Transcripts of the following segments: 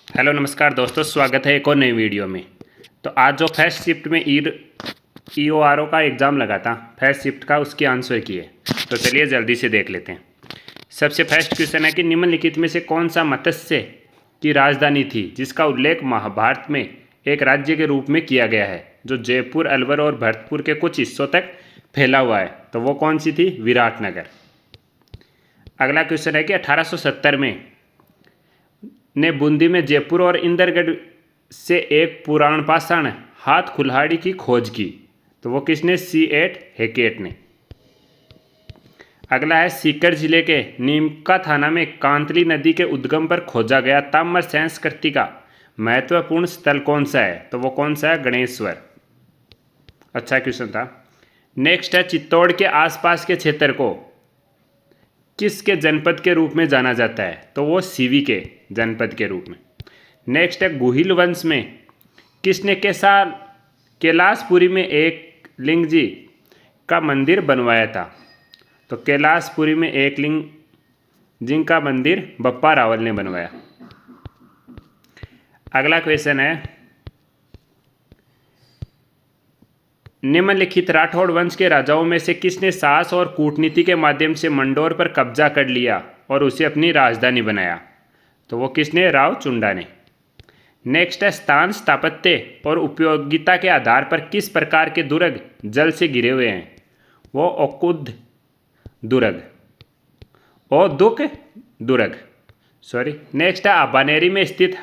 Hello नमस्कार दोस्तों, स्वागत है एक और नई वीडियो में। तो आज जो फर्स्ट शिफ्ट में EORO का एग्ज़ाम लगा था फर्स्ट शिफ्ट का, उसके आंसर किए। तो चलिए जल्दी से देख लेते हैं। सबसे फर्स्ट क्वेश्चन है कि निम्नलिखित में से कौन सा मत्स्य की राजधानी थी जिसका उल्लेख महाभारत में एक राज्य के रूप में किया गया है, जो जयपुर, अलवर और भरतपुर के कुछ हिस्सों तक फैला हुआ है। तो वो कौन सी थी? विराटनगर। अगला क्वेश्चन है कि 1870 में ने बूंदी में जयपुर और इंदरगढ़ से एक पुराण पाषाण हाथ कुल्हाड़ी की खोज की। तो वो किसने? C.H. हैकेट ने। अगला है सीकर जिले के नीमका थाना में कांतली नदी के उद्गम पर खोजा गया ताम्र संस्कृति का महत्वपूर्ण स्थल कौन सा है? तो वो कौन सा है? गणेश्वर। अच्छा क्वेश्चन था। नेक्स्ट है चित्तौड़ के आसपास के क्षेत्र को किसके जनपद के रूप में जाना जाता है? तो वो सीवी के जनपद के रूप में। नेक्स्ट है गुहिल वंश में किसने कैलाशपुरी में एक लिंग जी का मंदिर बनवाया था? तो कैलाशपुरी में एक लिंग जी का मंदिर बप्पा रावल ने बनवाया। अगला क्वेश्चन है निम्नलिखित राठौड़ वंश के राजाओं में से किसने साहस और कूटनीति के माध्यम से मंडोर पर कब्जा कर लिया और उसे अपनी राजधानी बनाया? तो वो किसने? राव चुंडा ने। नेक्स्ट है स्थान, स्थापत्य और उपयोगिता के आधार पर किस प्रकार के दुर्ग जल से घिरे हुए हैं? वो ओकुद दुर्ग, ओदुक दुर्ग, सॉरी। नेक्स्ट है अबानेरी में स्थित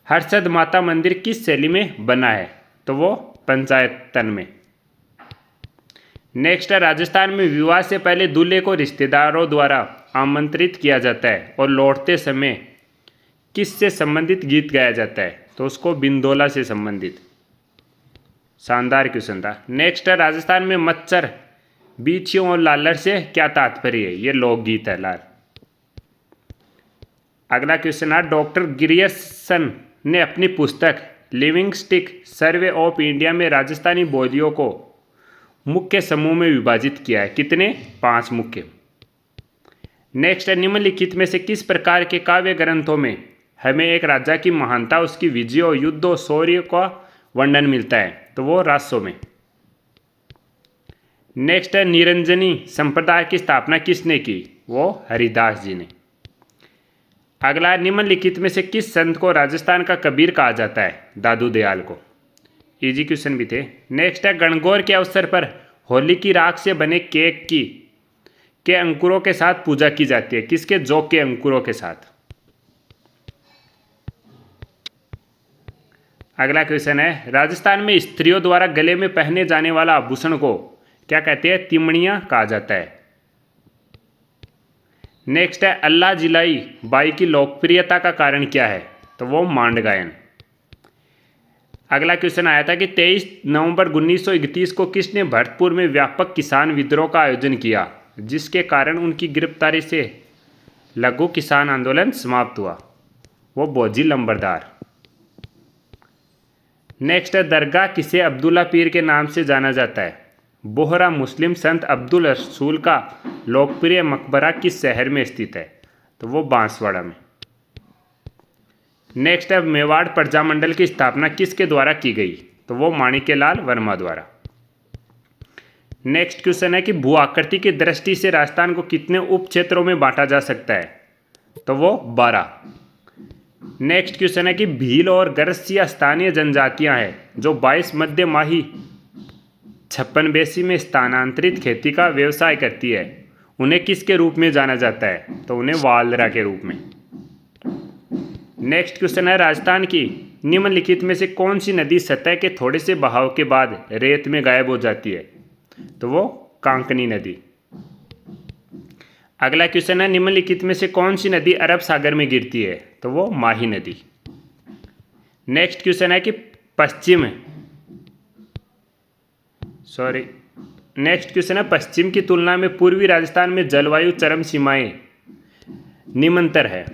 हर्षद माता मंदिर किस शैली में बना है? तो वो पंचायतन में। नेक्स्ट है राजस्थान में विवाह से पहले दूल्हे को रिश्तेदारों द्वारा आमंत्रित किया जाता है और लौटते समय किससे संबंधित गीत गाया जाता है? तो उसको बिंदोला से संबंधित। शानदार क्वेश्चन था। नेक्स्ट है राजस्थान में मच्छर, बीछियों और लालर से क्या तात्पर्य है? ये लोकगीत है लाल। अगला क्वेश्चन है डॉक्टर गिरियसन ने अपनी पुस्तक लिविंगस्टिक सर्वे ऑफ इंडिया में राजस्थानी बोलियों को मुख्य समूह में विभाजित किया है। कितने? 5 मुख्य। नेक्स्ट है निम्नलिखित में से किस प्रकार के काव्य ग्रंथों में हमें एक राजा की महानता, उसकी विजयों, युद्धों, शौर्य का वर्णन मिलता है? तो वो राजसों में। नेक्स्ट है निरंजनी संप्रदाय की स्थापना किसने की? वो हरिदास जी ने। अगला निम्नलिखित में से किस संत को राजस्थान का कबीर कहा जाता है? दादू दयाल को। इजी क्वेश्चन भी थे। नेक्स्ट है गणगौर के अवसर पर होली की राख से बने केक की के अंकुरों के साथ पूजा की जाती है? किसके? जौ के अंकुरों के साथ। अगला क्वेश्चन है राजस्थान में स्त्रियों द्वारा गले में पहने जाने वाला आभूषण को क्या कहते हैं? तिमणियां कहा जाता है। नेक्स्ट है अल्लाह जिलाई बाई की लोकप्रियता का कारण क्या है? तो वो मांड गायन। अगला क्वेश्चन आया था कि 23 नवंबर 1931 को किसने भरतपुर में व्यापक किसान विद्रोह का आयोजन किया, जिसके कारण उनकी गिरफ्तारी से लघु किसान आंदोलन समाप्त हुआ? वो बोजी लंबरदार। नेक्स्ट है दरगाह किसे अब्दुल्ला पीर के नाम से जाना जाता है? बोहरा मुस्लिम संत अब्दुल रसूल का लोकप्रिय मकबरा किस शहर में स्थित है? तो वो बांसवाड़ा में। नेक्स्ट है मेवाड़ प्रजामंडल की स्थापना किसके द्वारा की गई? तो वो माणिक्यलाल वर्मा द्वारा। नेक्स्ट क्वेश्चन है कि भू आकृति की दृष्टि से राजस्थान को कितने उप क्षेत्रों में बांटा जा सकता है? तो वो 12। नेक्स्ट क्वेश्चन है कि भील और गरसिया स्थानीय जनजातियां हैं जो 22 मध्य माही 56 बेसी में स्थानांतरित खेती का व्यवसाय करती है। उन्हें किसके रूप में जाना जाता है? तो उन्हें वालरा के रूप में। नेक्स्ट क्वेश्चन है राजस्थान की निम्नलिखित में से कौन सी नदी सतह के थोड़े से बहाव के बाद रेत में गायब हो जाती है? तो वो कांकनी नदी। अगला क्वेश्चन है निम्नलिखित में से कौन सी नदी अरब सागर में गिरती है? तो वो माही नदी। नेक्स्ट क्वेश्चन है कि नेक्स्ट क्वेश्चन है पश्चिम की तुलना में पूर्वी राजस्थान में जलवायु चरम सीमाएं निम्नतर है।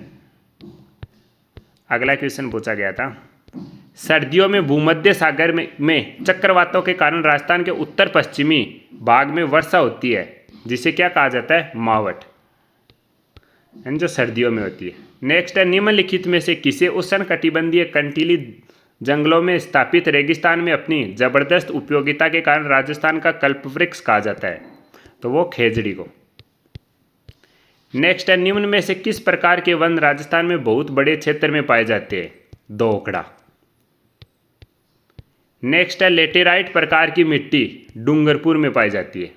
अगला क्वेश्चन पूछा गया था सर्दियों में भूमध्य सागर में चक्रवातों के कारण राजस्थान के उत्तर पश्चिमी भाग में वर्षा होती है, जिसे क्या कहा जाता है? मावठ, जो सर्दियों में होती है। नेक्स्ट है, निम्नलिखित में से किसे उष्णकटिबंधीय कंटीली जंगलों में स्थापित रेगिस्तान में अपनी जबरदस्त उपयोगिता के कारण राजस्थान का कल्पवृक्ष कहा जाता है? तो वो खेजड़ी को। नेक्स्ट है, निम्न में से किस प्रकार के वन राजस्थान में बहुत बड़े क्षेत्र में पाए जाते हैं? दोकड़ा। नेक्स्ट है, लेटेराइट प्रकार की मिट्टी डूंगरपुर में पाई जाती है।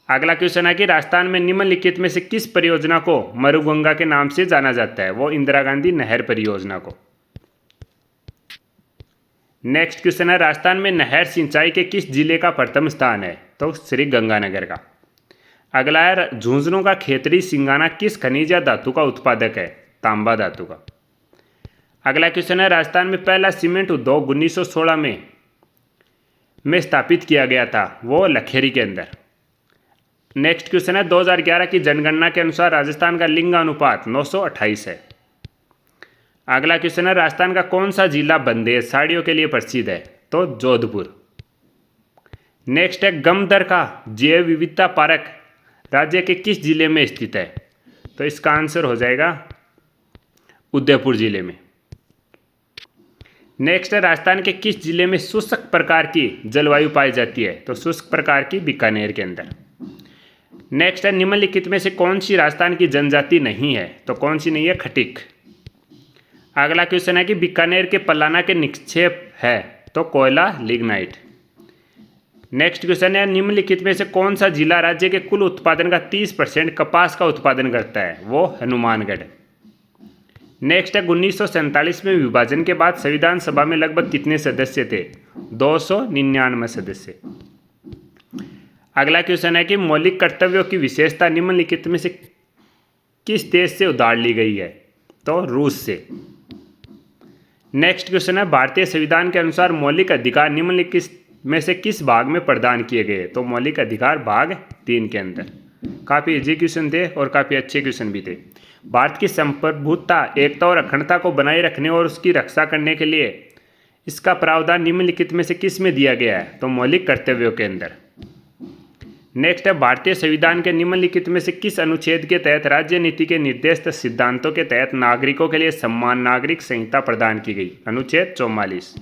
अगला क्वेश्चन है कि राजस्थान में निम्नलिखित में से किस परियोजना को मरुगंगा के नाम से जाना जाता है? वो इंदिरा गांधी नहर परियोजना को। नेक्स्ट क्वेश्चन है, राजस्थान में नहर सिंचाई के किस जिले का प्रथम स्थान है? तो श्री गंगानगर का। अगला है, झुंझुनू का खेतड़ी सिंगाना किस खनिज या धातु का उत्पादक है? तांबा धातु का। अगला क्वेश्चन है, राजस्थान में पहला सीमेंट उद्योग 1916 में स्थापित किया गया था? वो लखेरी के अंदर। नेक्स्ट क्वेश्चन है, 2011 की जनगणना के अनुसार राजस्थान का लिंग अनुपात 928 है। अगला क्वेश्चन है, राजस्थान का कौन सा जिला बंदेज साड़ियों के लिए प्रसिद्ध है? तो जोधपुर। नेक्स्ट है, गमदर का जैव विविधता पार्क राज्य के किस जिले में स्थित है? तो इसका आंसर हो जाएगा उदयपुर जिले में। नेक्स्ट है, राजस्थान के किस जिले में शुष्क प्रकार की जलवायु पाई जाती है? तो शुष्क प्रकार की बीकानेर के अंदर। नेक्स्ट है, निम्नलिखित में से कौन सी राजस्थान की जनजाति नहीं है? तो कौन सी नहीं है? खटिक। अगला क्वेश्चन है कि बीकानेर के पलाना के निक्षेप है? तो कोयला लिग्नाइट। नेक्स्ट क्वेश्चन है, निम्नलिखित में से कौन सा जिला राज्य के कुल उत्पादन का 30% कपास का उत्पादन करता है? वो हनुमानगढ़। नेक्स्ट है, 1947 में विभाजन के बाद संविधान सभा में लगभग कितने सदस्य थे? 299 सदस्य। अगला क्वेश्चन है कि मौलिक कर्तव्यों की विशेषता निम्नलिखित में से किस देश से उधार ली गई है? तो रूस से। नेक्स्ट क्वेश्चन है, भारतीय संविधान के अनुसार मौलिक अधिकार निम्नलिखित में से किस भाग में प्रदान किए गए? तो मौलिक अधिकार भाग 3 के अंदर। काफ़ी इजी क्वेश्चन थे और काफ़ी अच्छे क्वेश्चन भी थे। भारत की संप्रभुता, एकता और अखंडता को बनाए रखने और उसकी रक्षा करने के लिए इसका प्रावधान निम्नलिखित में से किस में दिया गया है? तो मौलिक कर्तव्यों के अंदर। नेक्स्ट है, भारतीय संविधान के निम्नलिखित में से किस अनुच्छेद के तहत राज्य नीति के निर्देशित सिद्धांतों के तहत नागरिकों के लिए समान नागरिक संहिता प्रदान की गई? अनुच्छेद 44।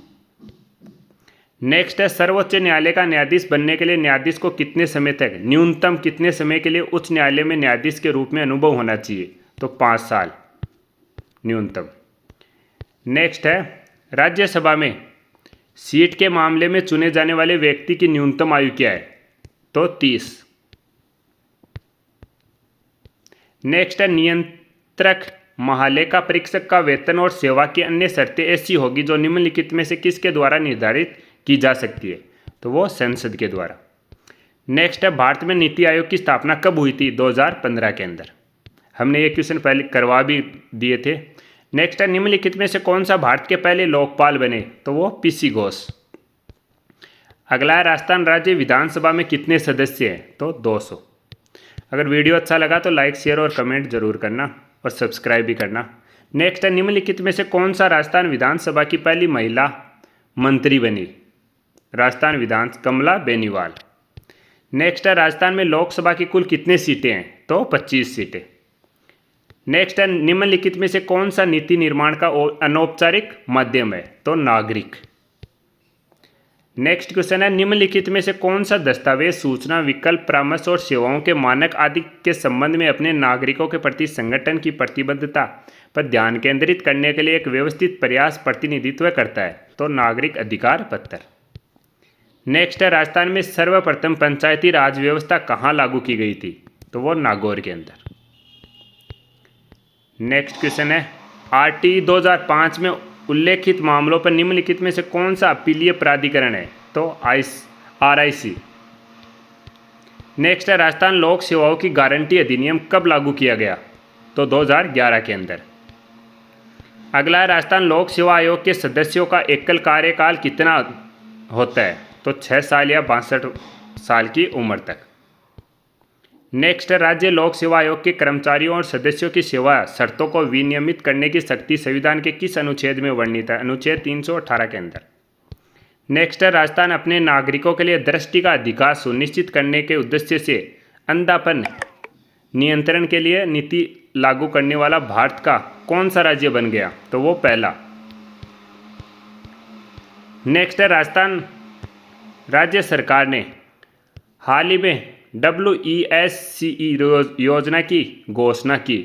नेक्स्ट है, सर्वोच्च न्यायालय का न्यायाधीश बनने के लिए न्यायाधीश को कितने समय तक, न्यूनतम कितने समय के लिए उच्च न्यायालय में न्यायाधीश के रूप में अनुभव होना चाहिए? तो 5 साल न्यूनतम। नेक्स्ट है, राज्यसभा में सीट के मामले में चुने जाने वाले व्यक्ति की न्यूनतम आयु क्या है? तो 30। नेक्स्ट है, नियंत्रक महालेखा परीक्षक का वेतन और सेवा की अन्य शर्तें ऐसी होगी जो निम्नलिखित में से किसके द्वारा निर्धारित की जा सकती है? तो वो संसद के द्वारा। नेक्स्ट है, भारत में नीति आयोग की स्थापना कब हुई थी? 2015 के अंदर। हमने ये क्वेश्चन पहले करवा भी दिए थे। नेक्स्ट है, निम्नलिखित में से कौन सा भारत के पहले लोकपाल बने? तो वो पीसी घोष। अगला है, राजस्थान राज्य विधानसभा में कितने सदस्य हैं? तो 200। अगर वीडियो अच्छा लगा तो लाइक, शेयर और कमेंट जरूर करना और सब्सक्राइब भी करना। नेक्स्ट है, निम्नलिखित में से कौन सा राजस्थान विधानसभा की पहली महिला मंत्री बनी? राजस्थान विधान कमला बेनीवाल। नेक्स्ट है, राजस्थान में लोकसभा की कुल कितने सीटें हैं? तो 25 सीटें। नेक्स्ट है, निम्नलिखित में से कौन सा नीति निर्माण का अनौपचारिक माध्यम है? तो नागरिक। नेक्स्ट क्वेश्चन है, निम्नलिखित में से कौन सा दस्तावेज सूचना, विकल्प, परामर्श और सेवाओं के मानक आदि के संबंध में अपने नागरिकों के प्रति संगठन की प्रतिबद्धता पर ध्यान केंद्रित करने के लिए एक व्यवस्थित प्रयास प्रतिनिधित्व करता है? तो नागरिक अधिकार पत्र। नेक्स्ट है, राजस्थान में सर्वप्रथम पंचायती राज व्यवस्था कहाँ लागू की गई थी? तो वो नागौर के अंदर। नेक्स्ट क्वेश्चन है, आरटी 2005 में उल्लेखित मामलों पर निम्नलिखित में से कौन सा अपीलीय प्राधिकरण है? तो RIC। नेक्स्ट है, राजस्थान लोक सेवाओं की गारंटी अधिनियम कब लागू किया गया? तो 2011 के अंदर। अगला है, राजस्थान लोक सेवा आयोग के सदस्यों का एकल कार्यकाल कितना होता है? तो 6 साल या 62 साल की उम्र तक। नेक्स्ट, राज्य लोक सेवा आयोग के कर्मचारियों और सदस्यों की सेवा शर्तों को विनियमित करने की शक्ति संविधान के किस अनुच्छेद में वर्णित है? अनुच्छेद 318 के अंदर। नेक्स्ट, राजस्थान अपने नागरिकों के लिए दृष्टि का अधिकार सुनिश्चित करने के उद्देश्य से अंधापन नियंत्रण के लिए नीति लागू करने वाला भारत का कौन सा राज्य बन गया? तो वो पहला। नेक्स्ट है, राजस्थान राज्य सरकार ने हाल ही में WESCE योजना की घोषणा की।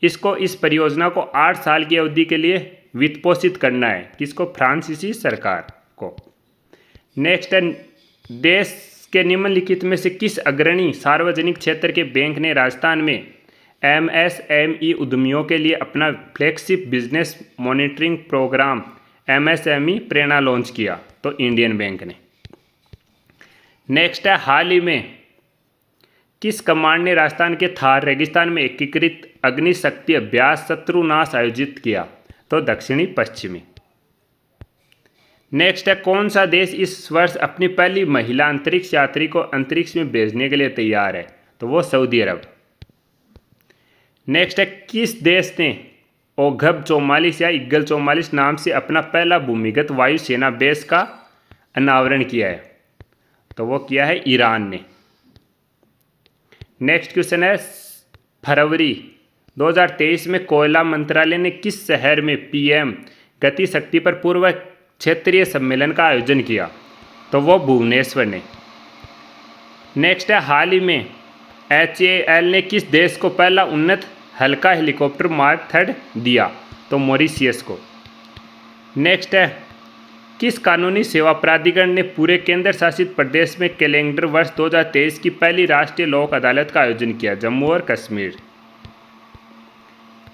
इस परियोजना को 8 साल की अवधि के लिए वित्त पोषित करना है। किसको? फ्रांसीसी सरकार को। नेक्स्ट है, देश के निम्नलिखित में से किस अग्रणी सार्वजनिक क्षेत्र के बैंक ने राजस्थान में MSME उद्यमियों के लिए अपना flagship business monitoring programme MSME Prerana launch किया? तो इंडियन बैंक ने। नेक्स्ट है, हाल ही में किस कमांड ने राजस्थान के थार रेगिस्तान में एकीकृत अग्निशक्ति अभ्यास शत्रुनाश आयोजित किया? तो दक्षिणी पश्चिमी। नेक्स्ट है, कौन सा देश इस वर्ष अपनी पहली महिला अंतरिक्ष यात्री को अंतरिक्ष में भेजने के लिए तैयार है? तो वो सऊदी अरब। नेक्स्ट है, किस देश ने ओघब 44 या इग्गल 44 नाम से अपना पहला भूमिगत वायुसेना बेस का अनावरण किया है? तो वो किया है ईरान ने। नेक्स्ट क्वेश्चन है, फरवरी 2023 में कोयला मंत्रालय ने किस शहर में PM गति शक्ति पर पूर्व क्षेत्रीय सम्मेलन का आयोजन किया? तो वो भुवनेश्वर ने। नेक्स्ट है, हाल ही में HAL ने किस देश को पहला उन्नत हल्का हेलीकॉप्टर मार्क 3 दिया? तो मॉरिशियस को। नेक्स्ट है, किस कानूनी सेवा प्राधिकरण ने पूरे केंद्र शासित प्रदेश में कैलेंडर वर्ष 2023 की पहली राष्ट्रीय लोक अदालत का आयोजन किया? जम्मू और कश्मीर।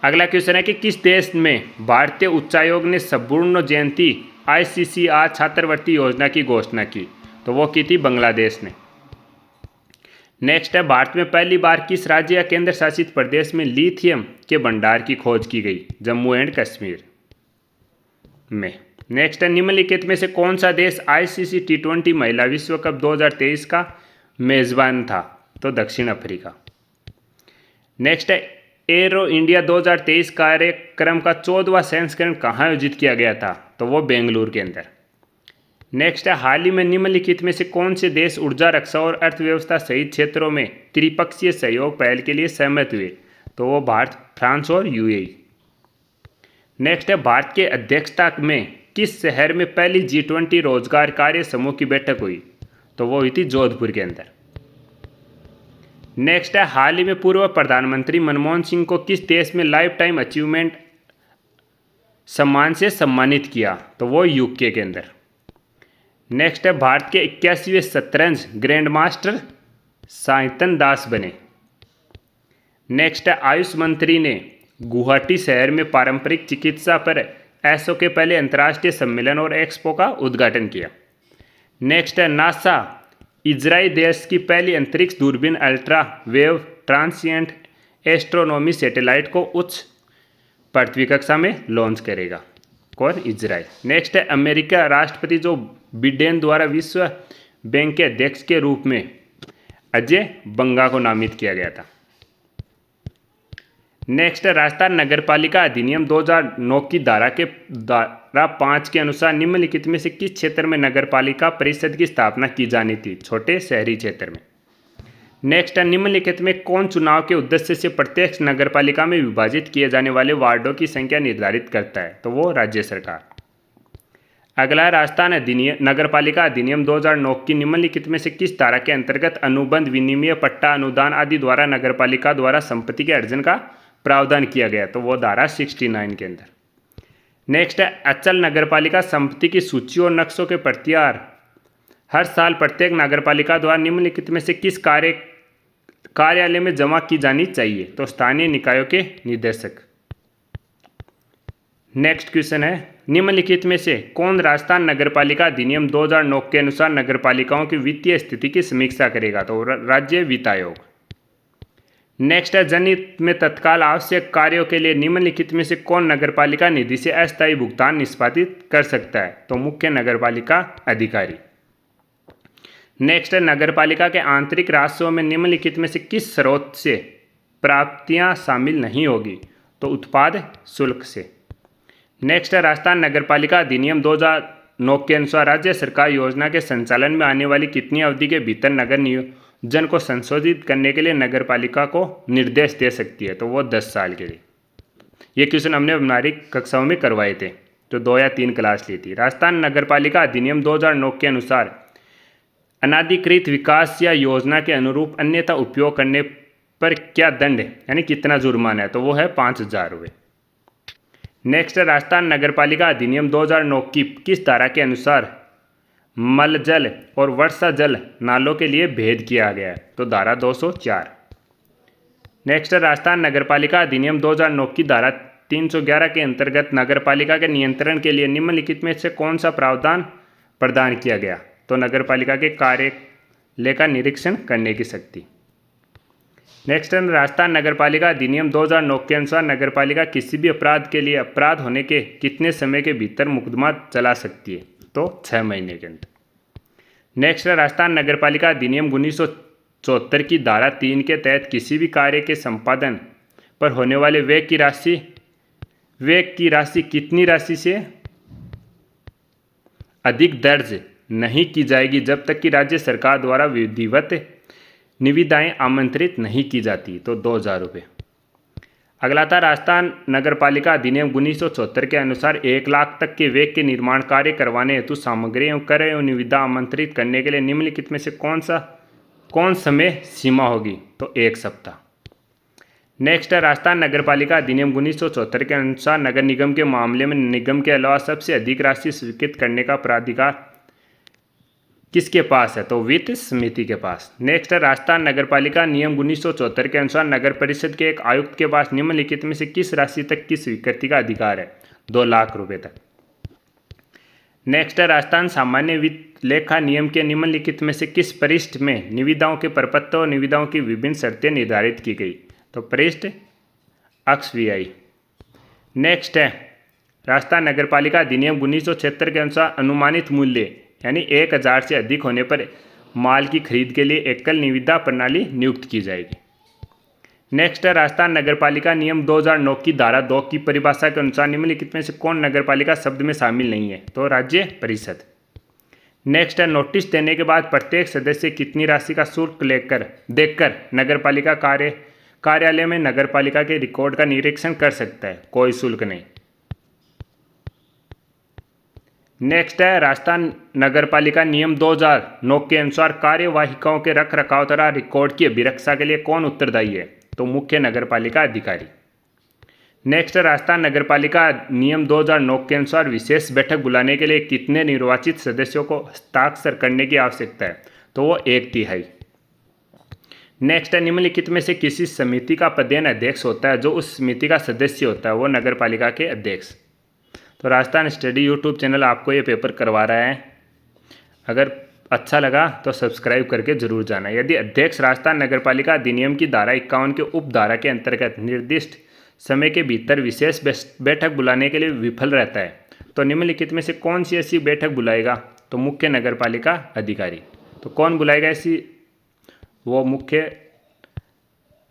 अगला क्वेश्चन है कि किस देश में भारतीय उच्चायोग ने संपूर्ण जयंती ICCR छात्रवृत्ति योजना की घोषणा की? तो वो की थी बांग्लादेश ने। नेक्स्ट है, भारत में पहली बार किस राज्य या केंद्र शासित प्रदेश में लिथियम के भंडार की खोज की गई? जम्मू एंड कश्मीर में। नेक्स्ट है, निम्नलिखित में से कौन सा देश ICC T20 महिला विश्व कप 2023 का मेजबान था? तो दक्षिण अफ्रीका। नेक्स्ट है, एरो इंडिया 2023 कार्यक्रम का 14वां संस्करण कहाँ आयोजित किया गया था? तो वो बेंगलुरु के अंदर। नेक्स्ट है, हाल ही में निम्नलिखित में से कौन से देश ऊर्जा, रक्षा और अर्थव्यवस्था सहित क्षेत्रों में त्रिपक्षीय सहयोग पहल के लिए सहमत हुए? तो वो भारत, फ्रांस और UAE। नेक्स्ट है, भारत के अध्यक्षता में किस शहर में पहली G20 रोजगार कार्य समूह की बैठक हुई? तो वो हुई थी जोधपुर के अंदर। नेक्स्ट है, हाल ही में पूर्व प्रधानमंत्री मनमोहन सिंह को किस देश में लाइफ टाइम अचीवमेंट सम्मान से सम्मानित किया? तो वो UK के अंदर। नेक्स्ट है, भारत के 81वें शतरंज ग्रैंड मास्टर साइतन दास बने। नेक्स्ट है, आयुष मंत्री ने गुवाहाटी शहर में पारंपरिक चिकित्सा पर ESO के पहले अंतर्राष्ट्रीय सम्मेलन और एक्सपो का उद्घाटन किया। नेक्स्ट है, नासा इजराइल देश की पहली अंतरिक्ष दूरबीन ultra wave transient astronomy satellite को उच्च पृथ्वी कक्षा में लॉन्च करेगा। कौन? इजराइल। नेक्स्ट है, अमेरिका राष्ट्रपति जो बिडेन द्वारा विश्व बैंक के अध्यक्ष के रूप में अजय बंगा को नामित किया गया था। नेक्स्ट है, राजस्थान नगरपालिका अधिनियम 2009 की धारा 5 के अनुसार निम्नलिखित में से किस क्षेत्र में नगरपालिका परिषद की स्थापना की जानी थी? छोटे शहरी क्षेत्र में। नेक्स्ट है, निम्नलिखित में कौन चुनाव के उद्देश्य से प्रत्येक नगरपालिका में विभाजित किए जाने वाले वार्डों की संख्या निर्धारित करता है? तो वो राज्य सरकार। अगला है, राजस्थान नगरपालिका अधिनियम 2009 की निम्नलिखित में से किस धारा के अंतर्गत अनुबंध, विनिमय, पट्टा, अनुदान आदि द्वारा नगरपालिका द्वारा संपत्ति के अर्जन का प्रावधान किया गया? तो वो धारा 69 के अंदर। नेक्स्ट है, अचल नगरपालिका संपत्ति की सूची और नक्शों के प्रतियार हर साल प्रत्येक नगरपालिका द्वारा निम्नलिखित में से किस कार्यालय में जमा की जानी चाहिए? तो स्थानीय निकायों के निदेशक। नेक्स्ट क्वेश्चन है, निम्नलिखित में से कौन राजस्थान नगरपालिका अधिनियम 2009 के अनुसार नगरपालिकाओं की वित्तीय स्थिति की समीक्षा करेगा? तो राज्य वित्त आयोग। नेक्स्ट है, जनहित में तत्काल आवश्यक कार्यों के लिए निम्नलिखित में से कौन नगरपालिका निधि से अस्थायी भुगतान निष्पादित कर सकता है? तो मुख्य नगरपालिका अधिकारी। नेक्स्ट है, नगरपालिका के आंतरिक राजस्व में निम्नलिखित में से किस स्रोत से प्राप्तियां शामिल नहीं होगी? तो उत्पाद शुल्क से। नेक्स्ट है, राजस्थान नगरपालिका अधिनियम 2009 के अनुसार राज्य सरकार योजना के संचालन में आने वाली कितनी अवधि के भीतर नगर जन को संशोधित करने के लिए नगर पालिका को निर्देश दे सकती है, तो वो 10 साल के लिए। ये क्वेश्चन हमने हमारी कक्षाओं में करवाए थे, जो 2 या 3 क्लास ली थी। राजस्थान नगरपालिका अधिनियम 2009 के अनुसार अनाधिकृत विकास या योजना के अनुरूप अन्यथा उपयोग करने पर क्या दंड है, यानी कितना जुर्माना है, तो वो है 5,000 रुपये। नेक्स्ट है राजस्थान नगरपालिका अधिनियम 2009 की किस धारा के अनुसार मलजल और वर्षा जल नालों के लिए भेद किया गया है, तो धारा 204। नेक्स्ट है राजस्थान नगरपालिका अधिनियम 2009 की धारा 311 के अंतर्गत नगरपालिका के नियंत्रण के लिए निम्नलिखित में से कौन सा प्रावधान प्रदान किया गया, तो नगरपालिका के कार्यालय का निरीक्षण करने की शक्ति। नेक्स्ट है राजस्थान नगरपालिका अधिनियम 2009 के अनुसार नगरपालिका किसी भी अपराध के लिए अपराध होने के कितने समय के भीतर मुकदमा चला सकती है, तो 6 महीने के अंदर। नेक्स्ट है राजस्थान नगरपालिका अधिनियम 1974 की धारा 3 के तहत किसी भी कार्य के संपादन पर होने वाले व्यय की राशि कितनी राशि से अधिक दर्ज नहीं की जाएगी जब तक कि राज्य सरकार द्वारा विधिवत निविदाएं आमंत्रित नहीं की जाती, तो 2,000 रुपये। अगला था राजस्थान नगरपालिका अधिनियम 1974 के अनुसार 1 लाख तक के व्यय के निर्माण कार्य करवाने हेतु सामग्री एवं कर एवं निविदा आमंत्रित करने के लिए निम्नलिखित में से कौन समय सीमा होगी, तो 1 सप्ताह। नेक्स्ट है राजस्थान नगरपालिका अधिनियम 1974 के अनुसार नगर निगम के मामले में निगम के अलावा सबसे अधिक राशि स्वीकृत करने का प्राधिकार किसके पास है, तो वित्त समिति के पास। नेक्स्ट है राजस्थान नगरपालिका नियम 1974 के अनुसार नगर परिषद के एक आयुक्त के पास निम्नलिखित में से किस राशि तक की स्वीकृति का अधिकार है, 2 लाख रुपए तक। नेक्स्ट है राजस्थान सामान्य वित्त लेखा नियम के निम्नलिखित में से किस पृष्ठ में निविदाओं के प्रपत्र और निविदाओं की विभिन्न शर्तें निर्धारित की गई, तो पृष्ठ XVI। नेक्स्ट है राजस्थान नगरपालिका अधिनियम 1976 के अनुसार अनुमानित मूल्य यानी 1,000 से अधिक होने पर माल की खरीद के लिए एकल निविदा प्रणाली नियुक्त की जाएगी। नेक्स्ट है राजस्थान नगरपालिका नियम 2009 की धारा 2 की परिभाषा के अनुसार निम्नलिखित में से कौन नगरपालिका शब्द में शामिल नहीं है, तो राज्य परिषद। नेक्स्ट है नोटिस देने के बाद प्रत्येक सदस्य कितनी राशि का शुल्क देखकर नगरपालिका कार्यालय में नगरपालिका के रिकॉर्ड का निरीक्षण कर सकता है, कोई शुल्क नहीं। नेक्स्ट है राजस्थान नगरपालिका नियम 2009 के अनुसार कार्यवाहिकाओं के रख रखाव तथा रिकॉर्ड की अभिरक्षा के लिए कौन उत्तरदायी है, तो मुख्य नगरपालिका अधिकारी। नेक्स्ट है राजस्थान नगरपालिका नियम 2009 के अनुसार विशेष बैठक बुलाने के लिए कितने निर्वाचित सदस्यों को हस्ताक्षर करने की आवश्यकता है, तो वो 1/3। नेक्स्ट है निम्नलिखित में से किसी समिति का पदेन अध्यक्ष होता है, जो उस समिति का सदस्य होता है वो नगरपालिका के अध्यक्ष। तो राजस्थान स्टडी यूट्यूब चैनल आपको ये पेपर करवा रहा है, अगर अच्छा लगा तो सब्सक्राइब करके जरूर जाना। यदि अध्यक्ष राजस्थान नगरपालिका अधिनियम की धारा 51 के उपधारा के अंतर्गत निर्दिष्ट समय के भीतर विशेष बैठक बुलाने के लिए विफल रहता है, तो निम्नलिखित में से कौन सी ऐसी बैठक बुलाएगा, तो मुख्य नगरपालिका अधिकारी। तो कौन बुलाएगा ऐसी, वो मुख्य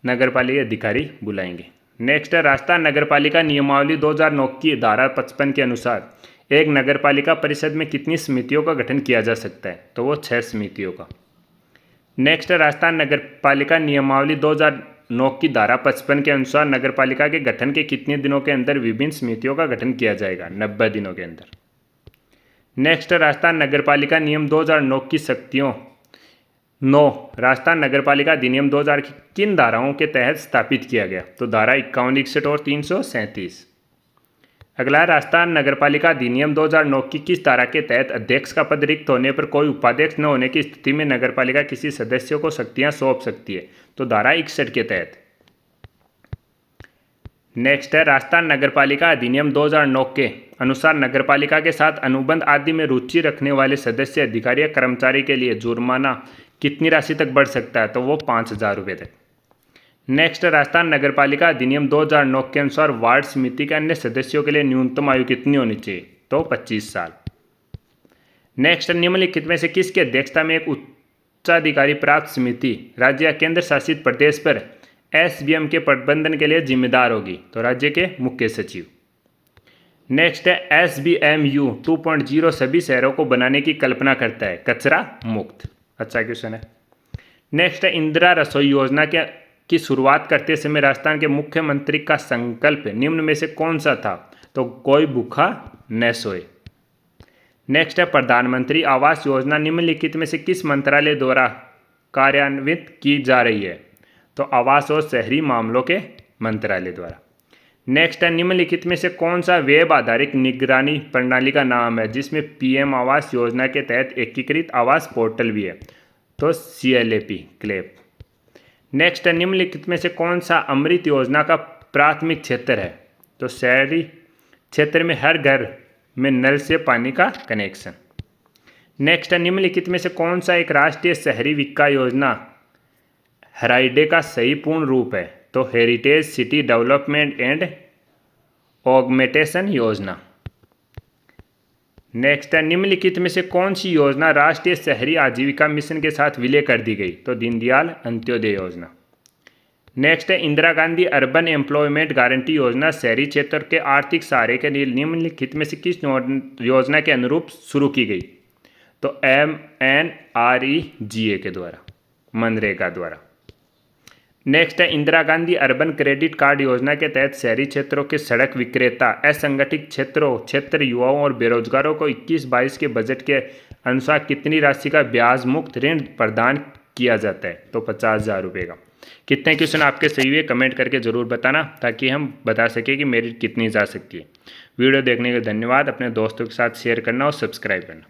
नगरपालिका अधिकारी बुलाएंगे। नेक्स्ट है राजस्थान नगरपालिका नियमावली 2009 की धारा 55 के अनुसार एक नगरपालिका परिषद में कितनी समितियों का गठन किया जा सकता है, तो वो 6 समितियों का। नेक्स्ट है राजस्थान नगरपालिका नियमावली 2009 की धारा 55 के अनुसार नगरपालिका के गठन के कितने दिनों के अंदर विभिन्न समितियों का गठन किया जाएगा, 90 दिनों के अंदर। नेक्स्ट है राजस्थान नगरपालिका नियम 2009 की शक्तियों 9 राजस्थान नगरपालिका अधिनियम 2000 की किन धाराओं के तहत स्थापित किया गया, तो धारा 51, 61 और 337। अगला राजस्थान नगरपालिका अधिनियम 2009 की किस धारा के तहत अध्यक्ष का पद रिक्त होने पर कोई उपाध्यक्ष न होने की स्थिति में नगरपालिका किसी सदस्य को शक्तियां सौंप सकती है, तो धारा 61 के तहत। नेक्स्ट है राजस्थान नगरपालिका अधिनियम 2009 के अनुसार नगरपालिका के साथ अनुबंध आदि में रुचि रखने वाले सदस्य अधिकारी या कर्मचारी के लिए जुर्माना कितनी राशि तक बढ़ सकता है, तो वो 5,000 रुपये तक। नेक्स्ट राजस्थान नगरपालिका अधिनियम 2009 के अनुसार वार्ड समिति के अन्य सदस्यों के लिए न्यूनतम आयु कितनी होनी चाहिए, तो 25 साल। नेक्स्ट निम्नलिखित में से किसकी अध्यक्षता में एक उच्चाधिकारी प्राप्त समिति राज्य या केंद्र शासित प्रदेश पर SBM के प्रबंधन के लिए जिम्मेदार होगी, तो राज्य के मुख्य सचिव। नेक्स्ट है SBMU 2.0 सभी शहरों को बनाने की कल्पना करता है कचरा मुक्त। अच्छा क्वेश्चन है। नेक्स्ट है इंदिरा रसोई योजना की शुरुआत करते समय राजस्थान के मुख्यमंत्री का संकल्प निम्न में से कौन सा था? तो कोई भूखा न सोए। नेक्स्ट है प्रधानमंत्री आवास योजना निम्नलिखित में से किस मंत्रालय द्वारा कार्यान्वित की जा रही है? तो आवास और शहरी मामलों के मंत्रालय द्वारा। नेक्स्ट है निम्नलिखित में से कौन सा वेब आधारित निगरानी प्रणाली का नाम है जिसमें पीएम आवास योजना के तहत एकीकृत आवास पोर्टल भी है? तो CLAP क्लेप। नेक्स्ट है निम्नलिखित में से कौन सा अमृत योजना का प्राथमिक क्षेत्र है? तो शहरी क्षेत्र में हर घर में नल से पानी का कनेक्शन। नेक्स्ट है निम्नलिखित में से कौन सा एक राष्ट्रीय शहरी विकास योजना हेराइडे का सही पूर्ण रूप है? तो heritage city development and augmentation योजना। नेक्स्ट है निम्नलिखित में से कौन सी योजना राष्ट्रीय शहरी आजीविका मिशन के साथ विलय कर दी गई? तो दीनदयाल अंत्योदय योजना। नेक्स्ट है Indira Gandhi urban employment guarantee योजना शहरी क्षेत्र के आर्थिक सहारे के लिए निम्नलिखित में से किस योजना के अनुरूप शुरू की गई? तो MNREGA के द्वारा, मनरेगा द्वारा। नेक्स्ट है Indira Gandhi urban credit card योजना के तहत शहरी क्षेत्रों के सड़क विक्रेता असंगठित क्षेत्र युवाओं और बेरोजगारों को 21-22 के बजट के अनुसार कितनी राशि का ब्याज मुक्त ऋण प्रदान किया जाता है? तो 50,000 रुपये का। कितने क्वेश्चन आपके सही हुए कमेंट करके ज़रूर बताना ताकि हम बता सकें कि मेरिट कितनी जा सकती है। वीडियो देखने के लिए धन्यवाद। अपने दोस्तों के साथ शेयर करना और सब्सक्राइब करना।